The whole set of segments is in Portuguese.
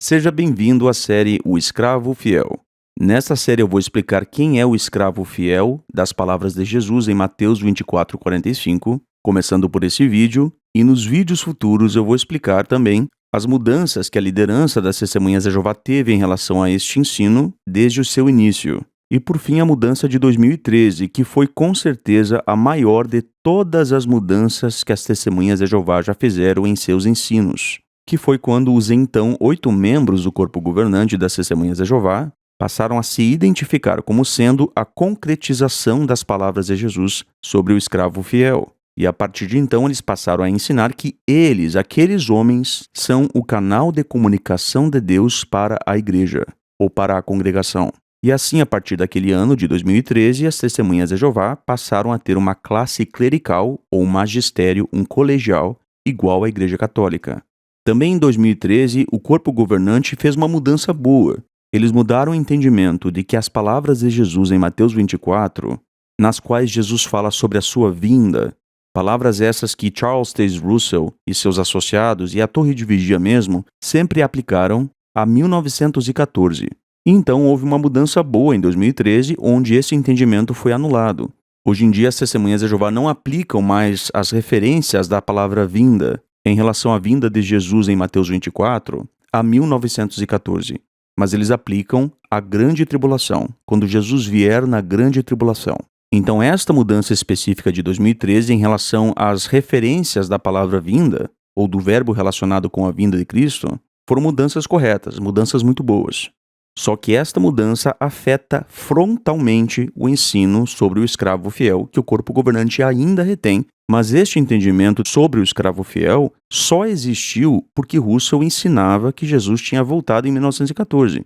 Seja bem-vindo à série O Escravo Fiel. Nesta série eu vou explicar quem é o escravo fiel das palavras de Jesus em Mateus 24:45, começando por esse vídeo, e nos vídeos futuros eu vou explicar também as mudanças que a liderança das Testemunhas de Jeová teve em relação a este ensino desde o seu início. E por fim a mudança de 2013, que foi com certeza a maior de todas as mudanças que as Testemunhas de Jeová já fizeram em seus ensinos, que foi quando os então 8 membros do corpo governante das Testemunhas de Jeová passaram a se identificar como sendo a concretização das palavras de Jesus sobre o escravo fiel. E a partir de então eles passaram a ensinar que eles, aqueles homens, são o canal de comunicação de Deus para a igreja, ou para a congregação. E assim, a partir daquele ano de 2013, as Testemunhas de Jeová passaram a ter uma classe clerical, ou um magistério, um colegial, igual à Igreja Católica. Também em 2013, o corpo governante fez uma mudança boa. Eles mudaram o entendimento de que as palavras de Jesus em Mateus 24, nas quais Jesus fala sobre a sua vinda, palavras essas que Charles Taze Russell e seus associados e a Torre de Vigia mesmo sempre aplicaram a 1914. Então houve uma mudança boa em 2013, onde esse entendimento foi anulado. Hoje em dia as Testemunhas de Jeová não aplicam mais as referências da palavra vinda em relação à vinda de Jesus em Mateus 24 a 1914. Mas eles aplicam a grande tribulação, quando Jesus vier na grande tribulação. Então esta mudança específica de 2013 em relação às referências da palavra vinda, ou do verbo relacionado com a vinda de Cristo, foram mudanças corretas, mudanças muito boas. Só que esta mudança afeta frontalmente o ensino sobre o escravo fiel que o corpo governante ainda retém, mas este entendimento sobre o escravo fiel só existiu porque Russell ensinava que Jesus tinha voltado em 1914.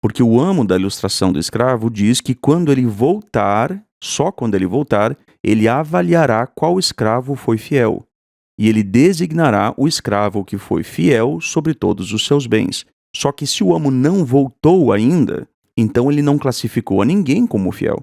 Porque o amo da ilustração do escravo diz que quando ele voltar, só quando ele voltar, ele avaliará qual escravo foi fiel, e ele designará o escravo que foi fiel sobre todos os seus bens. Só que se o amo não voltou ainda, então ele não classificou a ninguém como fiel,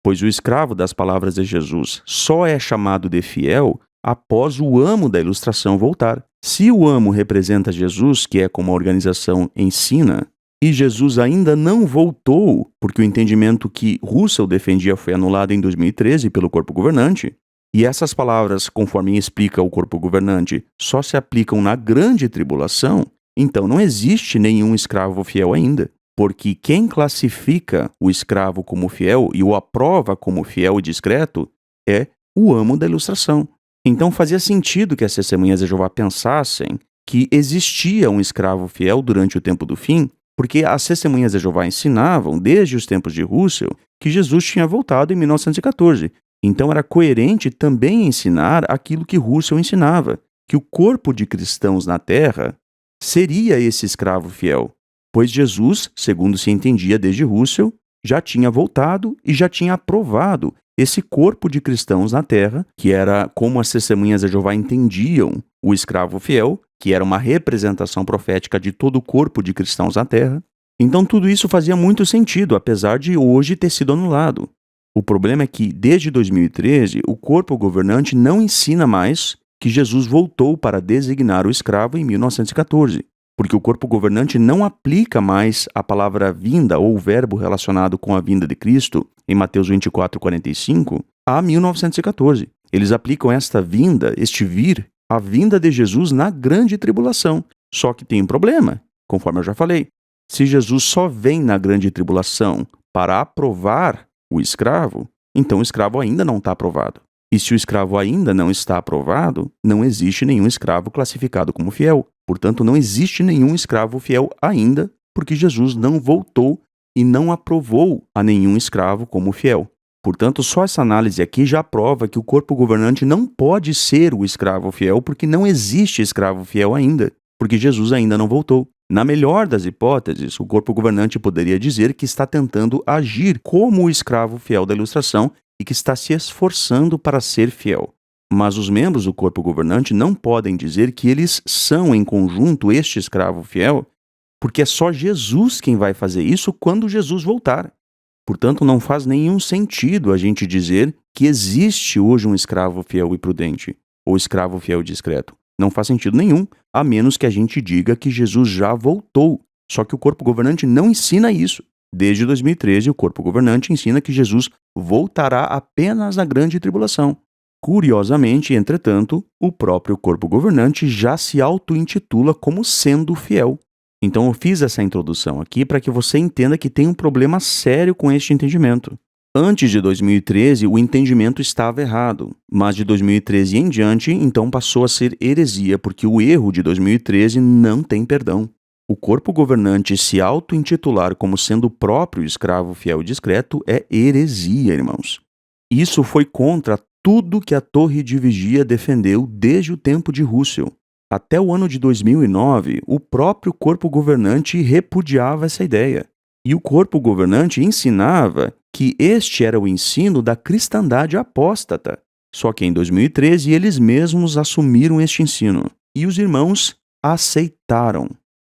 pois o escravo das palavras de Jesus só é chamado de fiel após o amo da ilustração voltar. Se o amo representa Jesus, que é como a organização ensina, e Jesus ainda não voltou, porque o entendimento que Russell defendia foi anulado em 2013 pelo corpo governante, e essas palavras, conforme explica o corpo governante, só se aplicam na grande tribulação, então não existe nenhum escravo fiel ainda, porque quem classifica o escravo como fiel e o aprova como fiel e discreto é o amo da ilustração. Então fazia sentido que as Testemunhas de Jeová pensassem que existia um escravo fiel durante o tempo do fim, porque as Testemunhas de Jeová ensinavam, desde os tempos de Russell, que Jesus tinha voltado em 1914. Então era coerente também ensinar aquilo que Russell ensinava, que o corpo de cristãos na Terra seria esse escravo fiel, pois Jesus, segundo se entendia desde Russell, já tinha voltado e já tinha aprovado esse corpo de cristãos na Terra, que era como as Testemunhas de Jeová entendiam o escravo fiel, que era uma representação profética de todo o corpo de cristãos na Terra. Então tudo isso fazia muito sentido, apesar de hoje ter sido anulado. O problema é que, desde 2013, o corpo governante não ensina mais que Jesus voltou para designar o escravo em 1914, porque o corpo governante não aplica mais a palavra vinda ou o verbo relacionado com a vinda de Cristo em Mateus 24:45 a 1914. Eles aplicam esta vinda, este vir, à vinda de Jesus na grande tribulação. Só que tem um problema, conforme eu já falei. Se Jesus só vem na grande tribulação para aprovar o escravo, então o escravo ainda não está aprovado. E se o escravo ainda não está aprovado, não existe nenhum escravo classificado como fiel. Portanto, não existe nenhum escravo fiel ainda, porque Jesus não voltou e não aprovou a nenhum escravo como fiel. Portanto, só essa análise aqui já prova que o corpo governante não pode ser o escravo fiel, porque não existe escravo fiel ainda, porque Jesus ainda não voltou. Na melhor das hipóteses, o corpo governante poderia dizer que está tentando agir como o escravo fiel da ilustração e que está se esforçando para ser fiel. Mas os membros do corpo governante não podem dizer que eles são, em conjunto, este escravo fiel, porque é só Jesus quem vai fazer isso quando Jesus voltar. Portanto, não faz nenhum sentido a gente dizer que existe hoje um escravo fiel e prudente, ou escravo fiel e discreto. Não faz sentido nenhum, a menos que a gente diga que Jesus já voltou. Só que o corpo governante não ensina isso. Desde 2013, o corpo governante ensina que Jesus voltará apenas na grande tribulação. Curiosamente, entretanto, o próprio corpo governante já se auto-intitula como sendo fiel. Então eu fiz essa introdução aqui para que você entenda que tem um problema sério com este entendimento. Antes de 2013, o entendimento estava errado, mas de 2013 em diante, então passou a ser heresia, porque o erro de 2013 não tem perdão. O corpo governante se auto-intitular como sendo o próprio escravo fiel e discreto é heresia, irmãos. Isso foi contra tudo que a Torre de Vigia defendeu desde o tempo de Russell. Até o ano de 2009, o próprio corpo governante repudiava essa ideia. E o corpo governante ensinava que este era o ensino da cristandade apóstata. Só que em 2013 eles mesmos assumiram este ensino. E os irmãos aceitaram.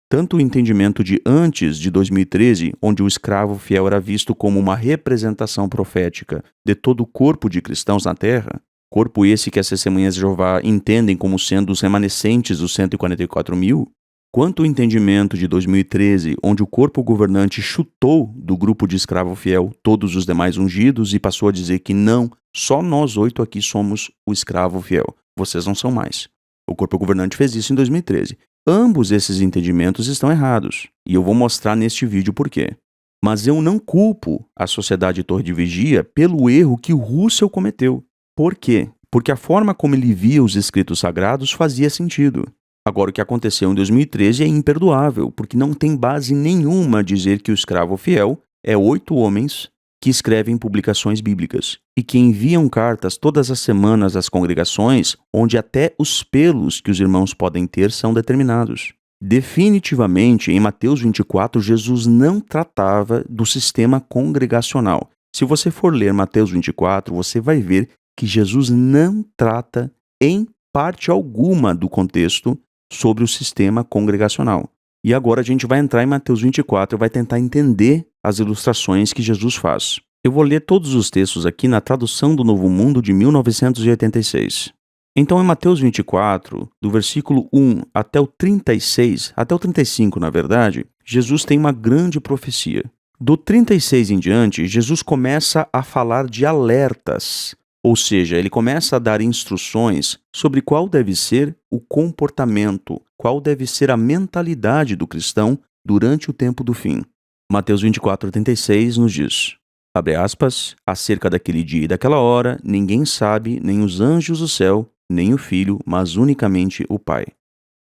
Tanto o entendimento de antes de 2013, onde o escravo fiel era visto como uma representação profética de todo o corpo de cristãos na terra, corpo esse que as testemunhas de Jeová entendem como sendo os remanescentes dos 144 mil, quanto o entendimento de 2013, onde o corpo governante chutou do grupo de escravo fiel todos os demais ungidos e passou a dizer que não, só nós 8 aqui somos o escravo fiel, vocês não são mais. O corpo governante fez isso em 2013. Ambos esses entendimentos estão errados, e eu vou mostrar neste vídeo por quê. Mas eu não culpo a Sociedade Torre de Vigia pelo erro que o Russell cometeu. Por quê? Porque a forma como ele via os escritos sagrados fazia sentido. Agora, o que aconteceu em 2013 é imperdoável, porque não tem base nenhuma a dizer que o escravo fiel é 8 homens que escrevem publicações bíblicas e que enviam cartas todas as semanas às congregações, onde até os pelos que os irmãos podem ter são determinados. Definitivamente, em Mateus 24, Jesus não tratava do sistema congregacional. Se você for ler Mateus 24, você vai ver que Jesus não trata, em parte alguma do contexto, sobre o sistema congregacional. E agora a gente vai entrar em Mateus 24 e vai tentar entender as ilustrações que Jesus faz. Eu vou ler todos os textos aqui na tradução do Novo Mundo de 1986. Então, em Mateus 24, do versículo 1 até o 36, até o 35, na verdade, Jesus tem uma grande profecia. Do 36 em diante, Jesus começa a falar de alertas. Ou seja, ele começa a dar instruções sobre qual deve ser o comportamento, qual deve ser a mentalidade do cristão durante o tempo do fim. Mateus 24, 36 nos diz, abre aspas, acerca daquele dia e daquela hora, ninguém sabe, nem os anjos do céu, nem o Filho, mas unicamente o Pai.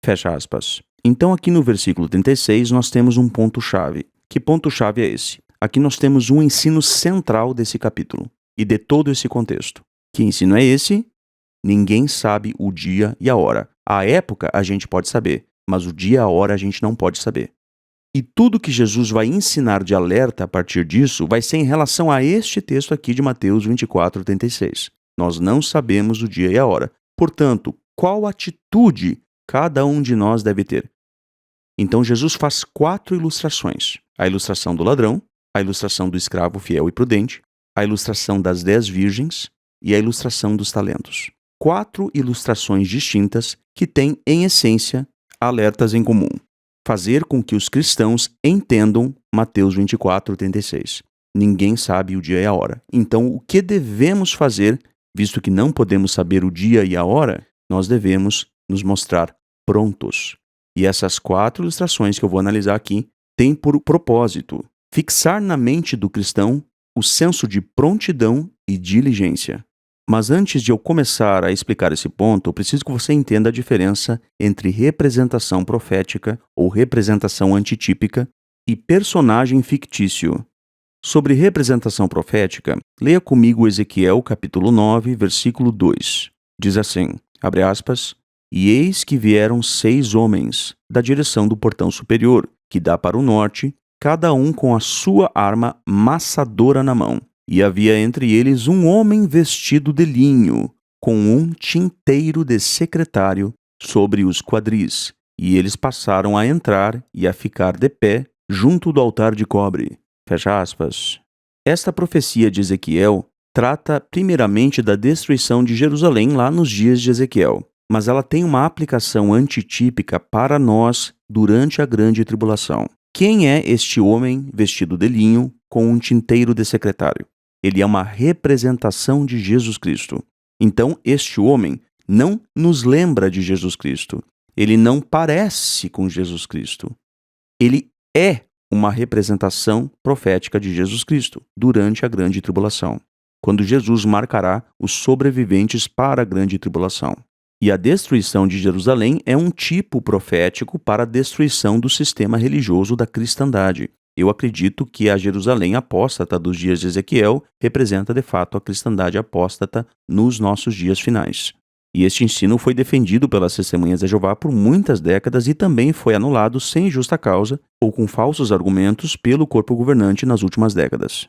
Fecha aspas. Então aqui no versículo 36 nós temos um ponto-chave. Que ponto-chave é esse? Aqui nós temos um ensino central desse capítulo e de todo esse contexto. Que ensino é esse? Ninguém sabe o dia e a hora. A época a gente pode saber, mas o dia e a hora a gente não pode saber. E tudo que Jesus vai ensinar de alerta a partir disso vai ser em relação a este texto aqui de Mateus 24, 36. Nós não sabemos o dia e a hora. Portanto, qual atitude cada um de nós deve ter? Então Jesus faz 4 ilustrações. A ilustração do ladrão, a ilustração do escravo fiel e prudente, a ilustração das 10 virgens e a ilustração dos talentos. 4 ilustrações distintas que têm, em essência, alertas em comum. Fazer com que os cristãos entendam Mateus 24, 36. Ninguém sabe o dia e a hora. Então, o que devemos fazer, visto que não podemos saber o dia e a hora, nós devemos nos mostrar prontos. E essas 4 ilustrações que eu vou analisar aqui têm por propósito fixar na mente do cristão o senso de prontidão e diligência. Mas antes de eu começar a explicar esse ponto, eu preciso que você entenda a diferença entre representação profética ou representação antitípica e personagem fictício. Sobre representação profética, leia comigo Ezequiel capítulo 9, versículo 2. Diz assim, abre aspas, e eis que vieram 6 homens da direção do portão superior, que dá para o norte, cada um com a sua arma maçadora na mão. E havia entre eles um homem vestido de linho, com um tinteiro de secretário sobre os quadris. E eles passaram a entrar e a ficar de pé junto do altar de cobre. Fecha aspas. Esta profecia de Ezequiel trata primeiramente da destruição de Jerusalém lá nos dias de Ezequiel. mas ela tem uma aplicação antitípica para nós durante a grande tribulação. Quem é este homem vestido de linho com um tinteiro de secretário? Ele é uma representação de Jesus Cristo. Então, este homem não nos lembra de Jesus Cristo. Ele não parece com Jesus Cristo. Ele é uma representação profética de Jesus Cristo durante a grande tribulação, quando Jesus marcará os sobreviventes para a grande tribulação. E a destruição de Jerusalém é um tipo profético para a destruição do sistema religioso da cristandade. Eu acredito que a Jerusalém apóstata dos dias de Ezequiel representa de fato a cristandade apóstata nos nossos dias finais. E este ensino foi defendido pelas Testemunhas de Jeová por muitas décadas e também foi anulado sem justa causa ou com falsos argumentos pelo corpo governante nas últimas décadas.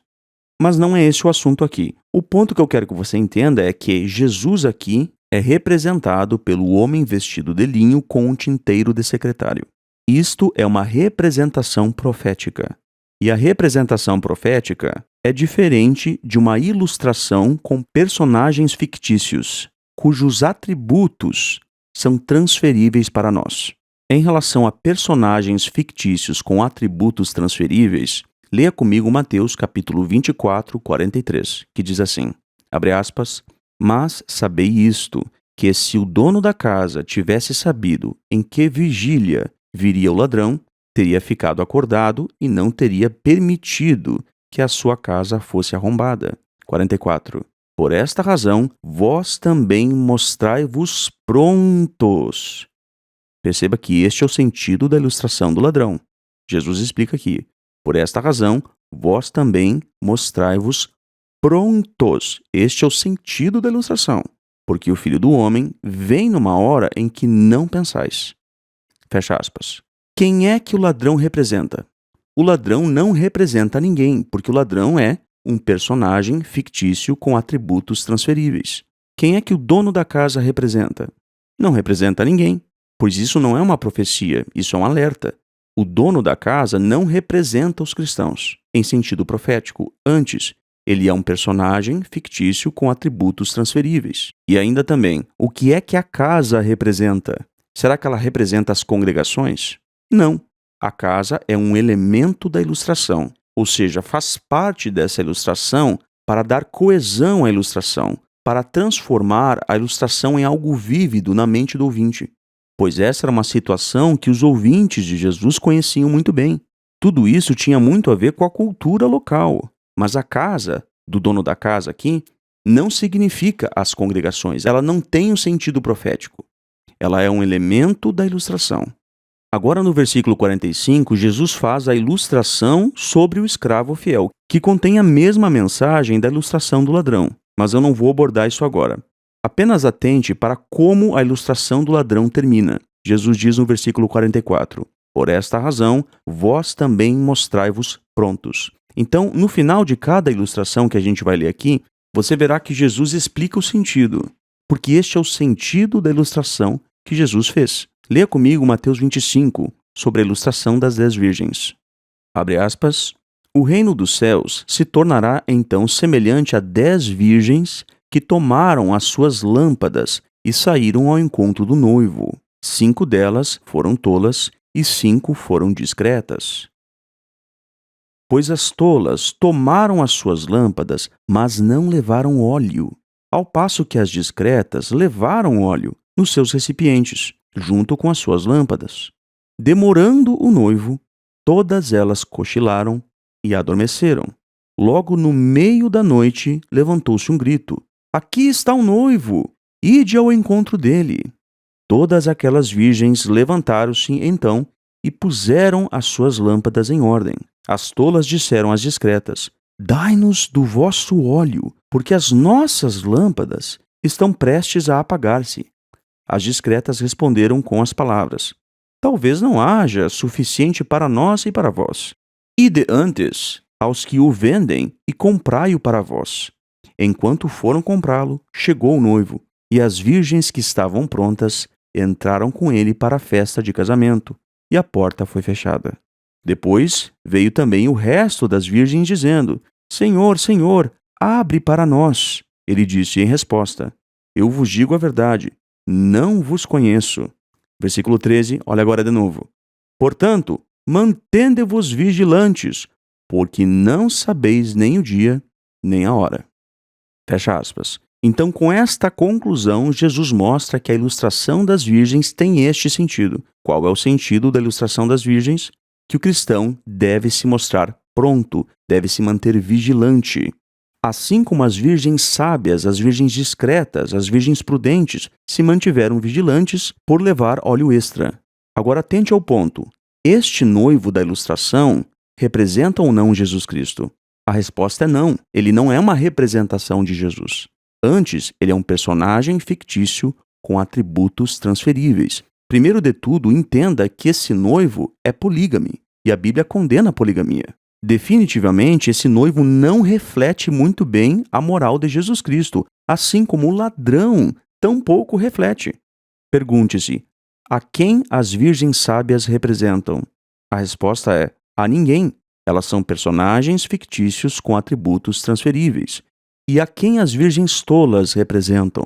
Mas não é esse o assunto aqui. O ponto que eu quero que você entenda é que Jesus aqui é representado pelo homem vestido de linho com um tinteiro de secretário. Isto é uma representação profética. E a representação profética é diferente de uma ilustração com personagens fictícios, cujos atributos são transferíveis para nós. Em relação a personagens fictícios com atributos transferíveis, leia comigo Mateus capítulo 24, 43, que diz assim, abre aspas, mas sabei isto, que se o dono da casa tivesse sabido em que vigília viria o ladrão, teria ficado acordado e não teria permitido que a sua casa fosse arrombada. 44. Por esta razão, vós também mostrai-vos prontos. Perceba que este é o sentido da ilustração do ladrão. Jesus explica aqui. Por esta razão, vós também mostrai-vos prontos. Este é o sentido da ilustração. Porque o Filho do Homem vem numa hora em que não pensais. Fecha aspas. Quem é que o ladrão representa? O ladrão não representa ninguém, porque o ladrão é um personagem fictício com atributos transferíveis. Quem é que o dono da casa representa? Não representa ninguém, pois isso não é uma profecia, isso é um alerta. O dono da casa não representa os cristãos, em sentido profético. Antes, ele é um personagem fictício com atributos transferíveis. E ainda também, o que é que a casa representa? Será que ela representa as congregações? Não. A casa é um elemento da ilustração, ou seja, faz parte dessa ilustração para dar coesão à ilustração, para transformar a ilustração em algo vívido na mente do ouvinte. Pois essa era uma situação que os ouvintes de Jesus conheciam muito bem. Tudo isso tinha muito a ver com a cultura local. Mas a casa, do dono da casa aqui, não significa as congregações. Ela não tem um sentido profético. Ela é um elemento da ilustração. Agora, no versículo 45, Jesus faz a ilustração sobre o escravo fiel, que contém a mesma mensagem da ilustração do ladrão. Mas eu não vou abordar isso agora. Apenas atente para como a ilustração do ladrão termina. Jesus diz no versículo 44, por esta razão, vós também mostrai-vos prontos. Então, no final de cada ilustração que a gente vai ler aqui, você verá que Jesus explica o sentido, porque este é o sentido da ilustração que Jesus fez. Leia comigo Mateus 25, sobre a ilustração das 10 virgens. Abre aspas. O reino dos céus se tornará então semelhante a 10 virgens que tomaram as suas lâmpadas e saíram ao encontro do noivo. 5 delas foram tolas e 5 foram discretas. Pois as tolas tomaram as suas lâmpadas, mas não levaram óleo, ao passo que as discretas levaram óleo nos seus recipientes, junto com as suas lâmpadas. Demorando o noivo, todas elas cochilaram e adormeceram. Logo no meio da noite, levantou-se um grito. Aqui está o noivo! Ide ao encontro dele. Todas aquelas virgens levantaram-se, então, e puseram as suas lâmpadas em ordem. As tolas disseram às discretas, dai-nos do vosso óleo, porque as nossas lâmpadas estão prestes a apagar-se. As discretas responderam com as palavras, talvez não haja suficiente para nós e para vós. Ide antes aos que o vendem e comprai-o para vós. Enquanto foram comprá-lo, chegou o noivo, e as virgens que estavam prontas entraram com ele para a festa de casamento, e a porta foi fechada. Depois veio também o resto das virgens dizendo, Senhor, Senhor, abre para nós. Ele disse em resposta, eu vos digo a verdade, não vos conheço. Versículo 13, olha agora de novo. Portanto, mantende-vos vigilantes, porque não sabeis nem o dia, nem a hora. Fecha aspas. Então, com esta conclusão, Jesus mostra que a ilustração das virgens tem este sentido. Qual é o sentido da ilustração das virgens? Que o cristão deve se mostrar pronto, deve se manter vigilante. Assim como as virgens sábias, as virgens discretas, as virgens prudentes se mantiveram vigilantes por levar óleo extra. Agora atente ao ponto. Este noivo da ilustração representa ou não Jesus Cristo? A resposta é não. Ele não é uma representação de Jesus. Antes, ele é um personagem fictício com atributos transferíveis. Primeiro de tudo, entenda que esse noivo é polígame, e a Bíblia condena a poligamia. Definitivamente, esse noivo não reflete muito bem a moral de Jesus Cristo, assim como o ladrão tampouco reflete. Pergunte-se, a quem as virgens sábias representam? A resposta é, a ninguém. Elas são personagens fictícios com atributos transferíveis. E a quem as virgens tolas representam?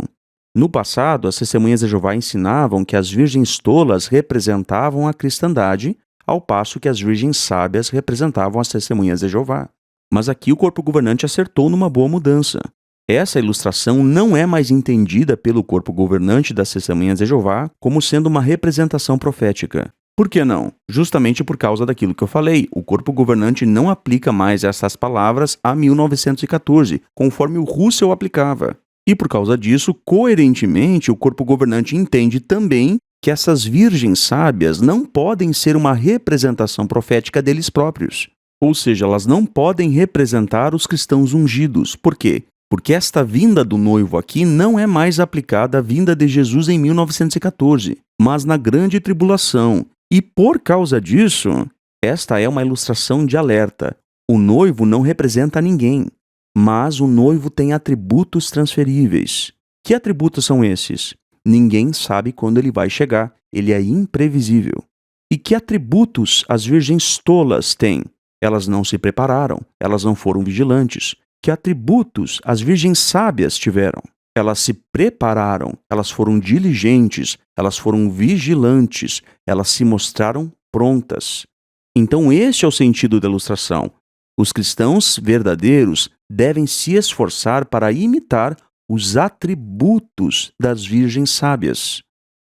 No passado, as testemunhas de Jeová ensinavam que as virgens tolas representavam a cristandade, ao passo que as virgens sábias representavam as testemunhas de Jeová. Mas aqui o corpo governante acertou numa boa mudança. Essa ilustração não é mais entendida pelo corpo governante das testemunhas de Jeová como sendo uma representação profética. Por que não? Justamente por causa daquilo que eu falei. O corpo governante não aplica mais essas palavras a 1914, conforme o Russell aplicava. E por causa disso, coerentemente, o corpo governante entende também que essas virgens sábias não podem ser uma representação profética deles próprios. Ou seja, elas não podem representar os cristãos ungidos. Por quê? Porque esta vinda do noivo aqui não é mais aplicada à vinda de Jesus em 1914, mas na grande tribulação. E por causa disso, esta é uma ilustração de alerta. O noivo não representa ninguém, mas o noivo tem atributos transferíveis. Que atributos são esses? Ninguém sabe quando ele vai chegar, ele é imprevisível. E que atributos as virgens tolas têm? Elas não se prepararam, elas não foram vigilantes. Que atributos as virgens sábias tiveram? Elas se prepararam, elas foram diligentes, elas foram vigilantes, elas se mostraram prontas. Então este é o sentido da ilustração. Os cristãos verdadeiros devem se esforçar para imitar os atributos das virgens sábias.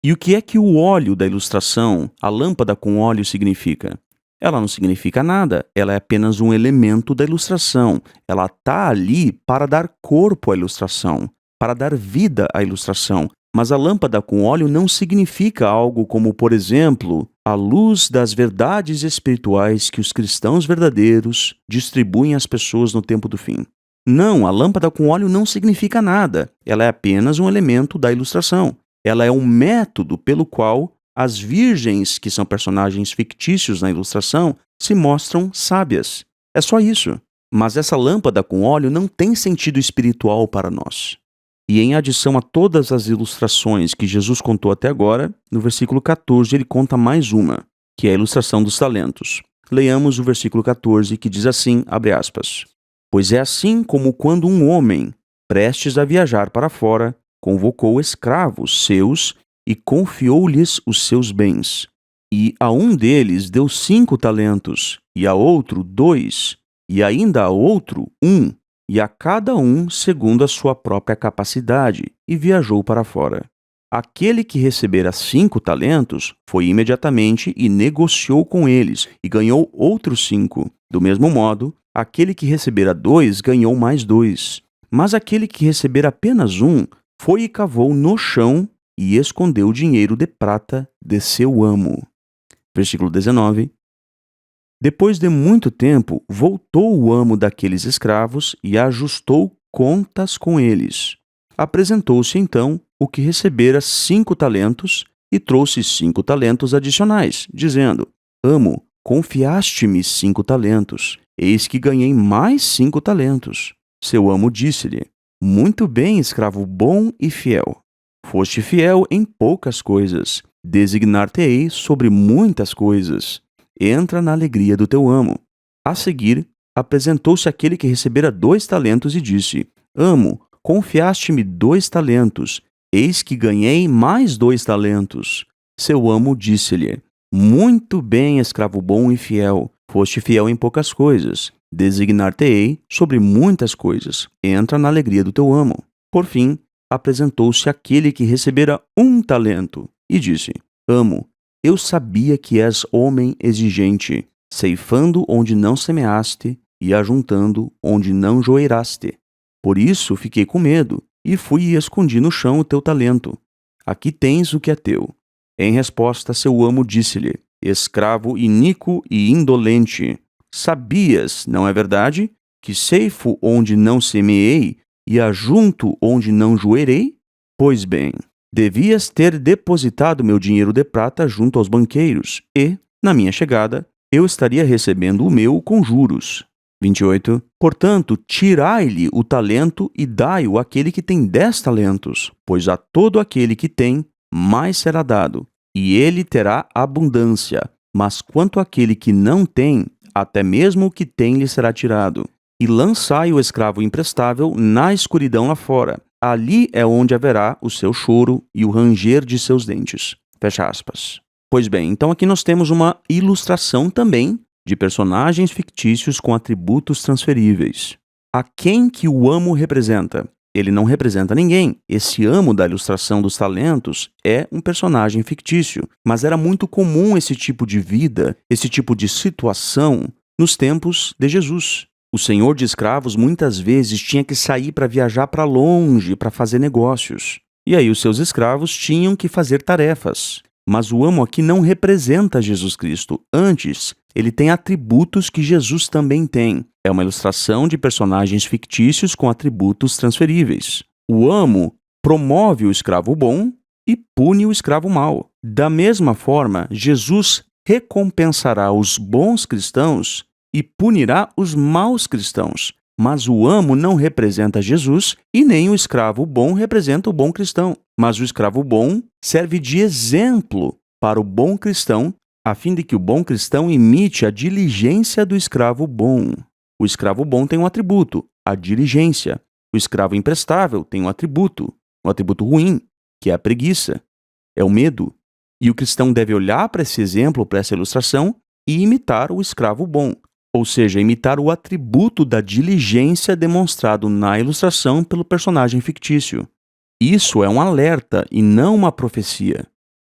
E o que é que o óleo da ilustração, a lâmpada com óleo, significa? Ela não significa nada, ela é apenas um elemento da ilustração. Ela está ali para dar corpo à ilustração, para dar vida à ilustração. Mas a lâmpada com óleo não significa algo como, por exemplo, a luz das verdades espirituais que os cristãos verdadeiros distribuem às pessoas no tempo do fim. Não, a lâmpada com óleo não significa nada. Ela é apenas um elemento da ilustração. Ela é um método pelo qual as virgens, que são personagens fictícios na ilustração, se mostram sábias. É só isso. Mas essa lâmpada com óleo não tem sentido espiritual para nós. E em adição a todas as ilustrações que Jesus contou até agora, no versículo 14 ele conta mais uma, que é a ilustração dos talentos. Leiamos o versículo 14, que diz assim, abre aspas, pois é assim como quando um homem, prestes a viajar para fora, convocou escravos seus e confiou-lhes os seus bens. E a um deles deu 5 talentos, e a outro 2, e ainda a outro 1, e a cada um segundo a sua própria capacidade, e viajou para fora. Aquele que recebera 5 talentos foi imediatamente e negociou com eles, e ganhou outros 5. Do mesmo modo, aquele que recebera 2 ganhou mais 2. Mas aquele que recebera apenas 1 foi e cavou no chão e escondeu o dinheiro de prata de seu amo. Versículo 19. Depois de muito tempo, voltou o amo daqueles escravos e ajustou contas com eles. Apresentou-se então o que recebera 5 talentos e trouxe 5 talentos adicionais, dizendo, amo, confiaste-me 5 talentos, eis que ganhei mais 5 talentos. Seu amo disse-lhe, muito bem, escravo bom e fiel. Foste fiel em poucas coisas, designar-te-ei sobre muitas coisas. Entra na alegria do teu amo. A seguir, apresentou-se aquele que recebera 2 talentos e disse, amo, confiaste-me 2 talentos, Eis que ganhei mais 2 talentos. Seu amo disse-lhe: Muito bem, escravo bom e fiel. Foste fiel em poucas coisas. Designar-te-ei sobre muitas coisas. Entra na alegria do teu amo. Por fim, apresentou-se aquele que recebera 1 talento e disse: Amo, eu sabia que és homem exigente, ceifando onde não semeaste e ajuntando onde não joeiraste. Por isso fiquei com medo e fui e escondi no chão o teu talento. Aqui tens o que é teu. Em resposta, seu amo disse-lhe: Escravo iníquo e indolente, sabias, não é verdade, que ceifo onde não semeei e ajunto onde não joerei? Pois bem, devias ter depositado meu dinheiro de prata junto aos banqueiros, e, na minha chegada, eu estaria recebendo o meu com juros. 28. Portanto, tirai-lhe o talento e dai-o àquele que tem 10 talentos, pois a todo aquele que tem, mais será dado, e ele terá abundância. Mas quanto àquele que não tem, até mesmo o que tem lhe será tirado. E lançai o escravo imprestável na escuridão lá fora. Ali é onde haverá o seu choro e o ranger de seus dentes. Fecha aspas. Pois bem, então aqui nós temos uma ilustração também de personagens fictícios com atributos transferíveis. A quem que o amo representa? Ele não representa ninguém. Esse amo da ilustração dos talentos é um personagem fictício, mas era muito comum esse tipo de vida, esse tipo de situação nos tempos de Jesus. O senhor de escravos muitas vezes tinha que sair para viajar para longe, para fazer negócios. E aí os seus escravos tinham que fazer tarefas. Mas o amo aqui não representa Jesus Cristo. Antes, ele tem atributos que Jesus também tem. É uma ilustração de personagens fictícios com atributos transferíveis. O amo promove o escravo bom e pune o escravo mau. Da mesma forma, Jesus recompensará os bons cristãos e punirá os maus cristãos. Mas o amo não representa Jesus e nem o escravo bom representa o bom cristão. Mas o escravo bom serve de exemplo para o bom cristão, a fim de que o bom cristão imite a diligência do escravo bom. O escravo bom tem um atributo, a diligência. O escravo imprestável tem um atributo ruim, que é a preguiça, é o medo. E o cristão deve olhar para esse exemplo, para essa ilustração, e imitar o escravo bom. Ou seja, imitar o atributo da diligência demonstrado na ilustração pelo personagem fictício. Isso é um alerta e não uma profecia.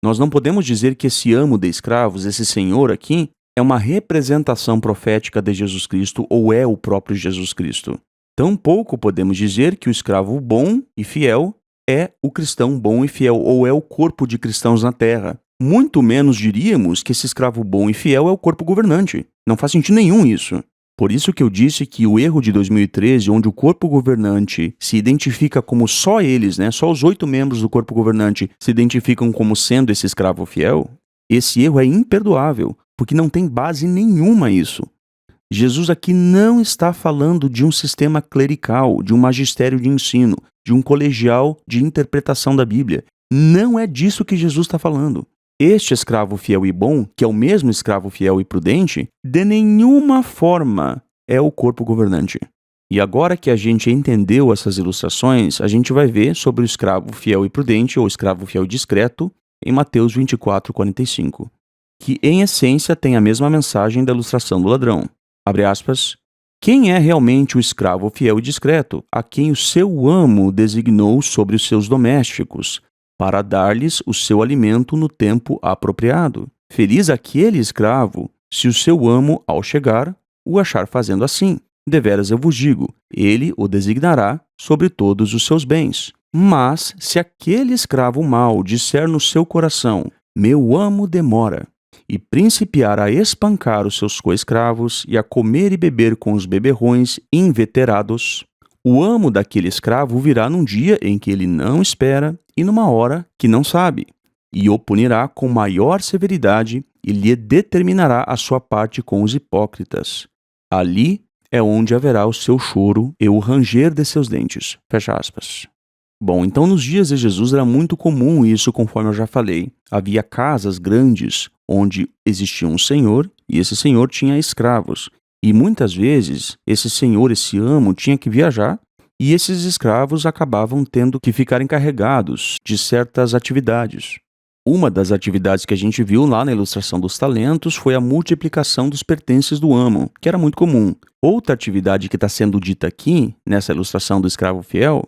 Nós não podemos dizer que esse amo de escravos, esse senhor aqui, é uma representação profética de Jesus Cristo ou é o próprio Jesus Cristo. Tampouco podemos dizer que o escravo bom e fiel é o cristão bom e fiel ou é o corpo de cristãos na terra. Muito menos diríamos que esse escravo bom e fiel é o corpo governante. Não faz sentido nenhum isso. Por isso que eu disse que o erro de 2013, onde o corpo governante se identifica como só eles, só os 8 membros do corpo governante se identificam como sendo esse escravo fiel, esse erro é imperdoável, porque não tem base nenhuma isso. Jesus aqui não está falando de um sistema clerical, de um magistério de ensino, de um colegial de interpretação da Bíblia. Não é disso que Jesus está falando. Este escravo fiel e bom, que é o mesmo escravo fiel e prudente, de nenhuma forma é o corpo governante. E agora que a gente entendeu essas ilustrações, a gente vai ver sobre o escravo fiel e prudente, ou escravo fiel e discreto, em Mateus 24:45, que em essência tem a mesma mensagem da ilustração do ladrão. Abre aspas. Quem é realmente o escravo fiel e discreto, a quem o seu amo designou sobre os seus domésticos, para dar-lhes o seu alimento no tempo apropriado? Feliz aquele escravo, se o seu amo, ao chegar, o achar fazendo assim. Deveras eu vos digo, ele o designará sobre todos os seus bens. Mas, se aquele escravo mau disser no seu coração, meu amo demora, e principiar a espancar os seus coescravos e a comer e beber com os beberrões inveterados, o amo daquele escravo virá num dia em que ele não espera e numa hora que não sabe, e o punirá com maior severidade e lhe determinará a sua parte com os hipócritas. Ali é onde haverá o seu choro e o ranger de seus dentes. Fecha aspas. Bom, então nos dias de Jesus era muito comum isso, conforme eu já falei. Havia casas grandes onde existia um senhor e esse senhor tinha escravos. E muitas vezes esse senhor, esse amo, tinha que viajar e esses escravos acabavam tendo que ficar encarregados de certas atividades. Uma das atividades que a gente viu lá na ilustração dos talentos foi a multiplicação dos pertences do amo, que era muito comum. Outra atividade que está sendo dita aqui, nessa ilustração do escravo fiel,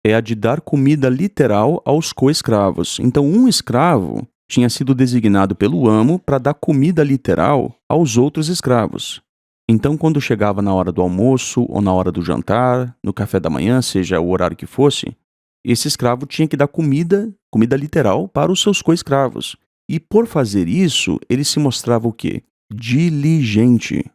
é a de dar comida literal aos co-escravos. Então, um escravo tinha sido designado pelo amo para dar comida literal aos outros escravos. Então, quando chegava na hora do almoço ou na hora do jantar, no café da manhã, seja o horário que fosse, esse escravo tinha que dar comida literal para os seus co-escravos. E por fazer isso, ele se mostrava o quê? Diligente.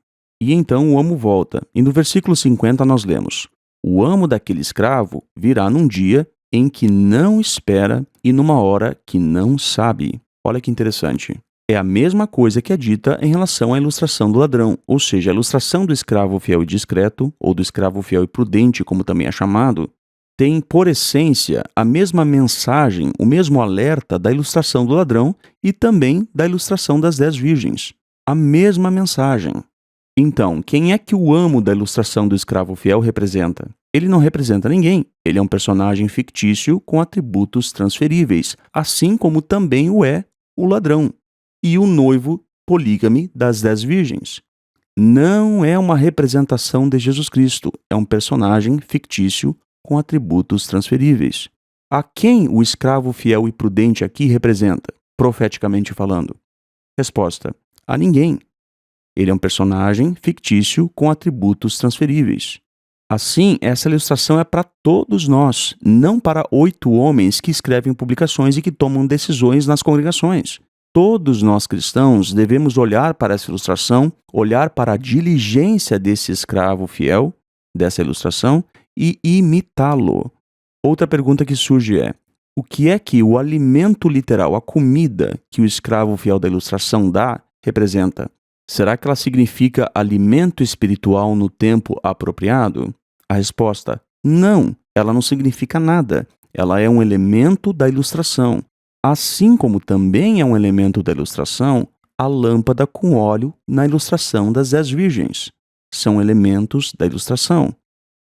E então o amo volta. E no versículo 50 nós lemos: o amo daquele escravo virá num dia em que não espera e numa hora que não sabe. Olha que interessante. É a mesma coisa que é dita em relação à ilustração do ladrão, ou seja, a ilustração do escravo fiel e discreto, ou do escravo fiel e prudente, como também é chamado, tem, por essência, a mesma mensagem, o mesmo alerta da ilustração do ladrão e também da ilustração das 10 virgens. A mesma mensagem. Então, quem é que o amo da ilustração do escravo fiel representa? Ele não representa ninguém. Ele é um personagem fictício com atributos transferíveis, assim como também o é o ladrão e o noivo polígame das 10 virgens. Não é uma representação de Jesus Cristo, é um personagem fictício com atributos transferíveis. A quem o escravo fiel e prudente aqui representa, profeticamente falando? Resposta: a ninguém. Ele é um personagem fictício com atributos transferíveis. Assim, essa ilustração é para todos nós, não para 8 homens que escrevem publicações e que tomam decisões nas congregações. Todos nós cristãos devemos olhar para essa ilustração, olhar para a diligência desse escravo fiel, dessa ilustração, e imitá-lo. Outra pergunta que surge é: o que é que o alimento literal, a comida que o escravo fiel da ilustração dá, representa? Será que ela significa alimento espiritual no tempo apropriado? A resposta: não, ela não significa nada. Ela é um elemento da ilustração. Assim como também é um elemento da ilustração a lâmpada com óleo na ilustração das 10 virgens. São elementos da ilustração.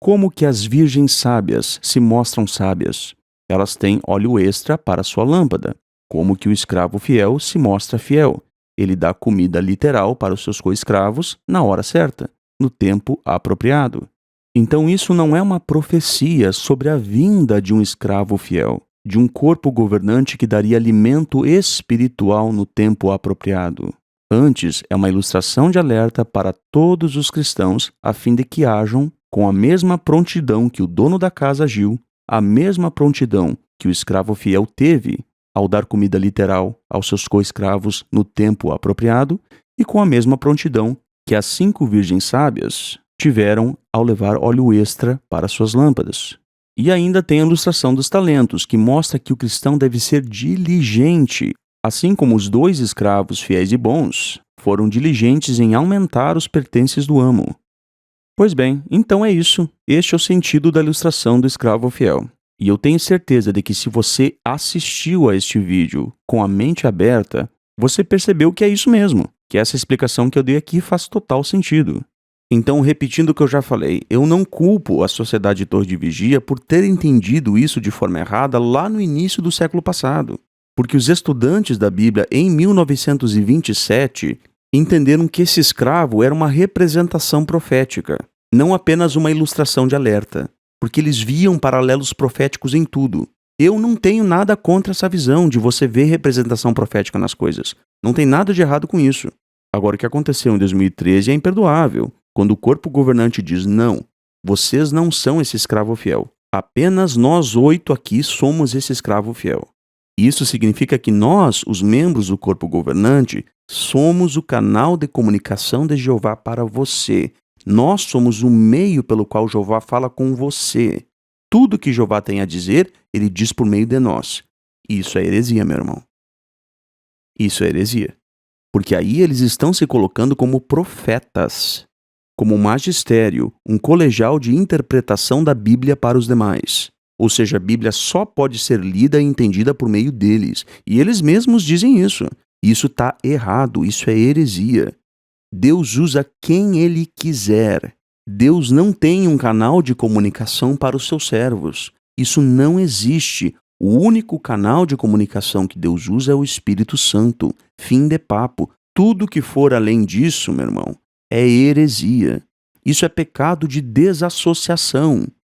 Como que as virgens sábias se mostram sábias? Elas têm óleo extra para sua lâmpada. Como que o escravo fiel se mostra fiel? Ele dá comida literal para os seus co-escravos na hora certa, no tempo apropriado. Então isso não é uma profecia sobre a vinda de um escravo fiel, de um corpo governante que daria alimento espiritual no tempo apropriado. Antes, é uma ilustração de alerta para todos os cristãos, a fim de que hajam com a mesma prontidão que o dono da casa agiu, a mesma prontidão que o escravo fiel teve ao dar comida literal aos seus co-escravos no tempo apropriado, e com a mesma prontidão que as 5 virgens sábias tiveram ao levar óleo extra para suas lâmpadas. E ainda tem a ilustração dos talentos, que mostra que o cristão deve ser diligente, assim como os 2 escravos fiéis e bons foram diligentes em aumentar os pertences do amo. Pois bem, então é isso. Este é o sentido da ilustração do escravo fiel. E eu tenho certeza de que se você assistiu a este vídeo com a mente aberta, você percebeu que é isso mesmo, que essa explicação que eu dei aqui faz total sentido. Então, repetindo o que eu já falei, eu não culpo a Sociedade de Torre de Vigia por ter entendido isso de forma errada lá no início do século passado. Porque os estudantes da Bíblia, em 1927, entenderam que esse escravo era uma representação profética, não apenas uma ilustração de alerta, porque eles viam paralelos proféticos em tudo. Eu não tenho nada contra essa visão de você ver representação profética nas coisas. Não tem nada de errado com isso. Agora, o que aconteceu em 2013 é imperdoável. Quando o corpo governante diz: não, vocês não são esse escravo fiel. Apenas nós 8 aqui somos esse escravo fiel. Isso significa que nós, os membros do corpo governante, somos o canal de comunicação de Jeová para você. Nós somos o meio pelo qual Jeová fala com você. Tudo que Jeová tem a dizer, ele diz por meio de nós. Isso é heresia, meu irmão. Isso é heresia. Porque aí eles estão se colocando como profetas, como um magistério, um colegial de interpretação da Bíblia para os demais. Ou seja, a Bíblia só pode ser lida e entendida por meio deles. E eles mesmos dizem isso. Isso está errado, isso é heresia. Deus usa quem Ele quiser. Deus não tem um canal de comunicação para os seus servos. Isso não existe. O único canal de comunicação que Deus usa é o Espírito Santo. Fim de papo. Tudo que for além disso, meu irmão, é heresia. Isso é pecado de desassociação.